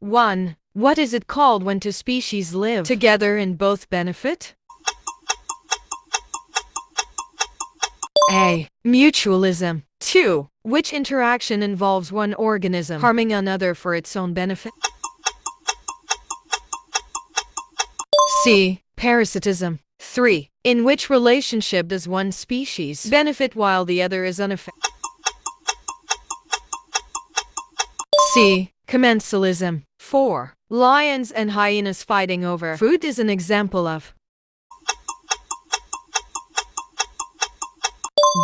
1. What is it called when two species live together and both benefit? A. Mutualism. 2. Which interaction involves one organism harming another for its own benefit? C. Parasitism. 3. In which relationship does one species benefit while the other is unaffected? C. Commensalism. 4. Lions and hyenas fighting over food is an example of.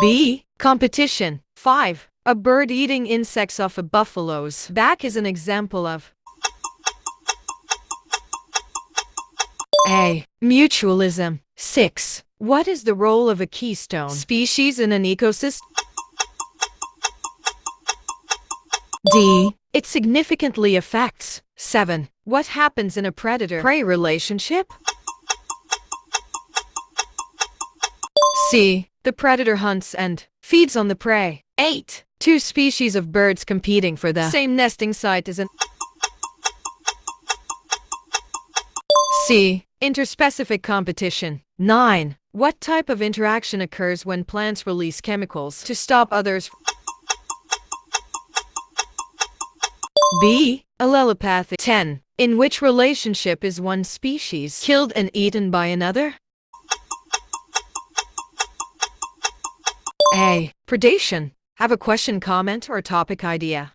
B. Competition. 5. A bird eating insects off a buffalo's back is an example of. A. Mutualism. 6. What is the role of a keystone species in an ecosystem? D. It significantly affects. 7. What happens in a predator-prey relationship? C. The predator hunts and feeds on the prey. 8. Two species of birds competing for the same nesting site is an. C. Interspecific competition. 9. What type of interaction occurs when plants release chemicals to stop others? B. Allelopathy. 10. In which relationship is one species killed and eaten by another? A. Predation. Have a question, comment, or topic idea?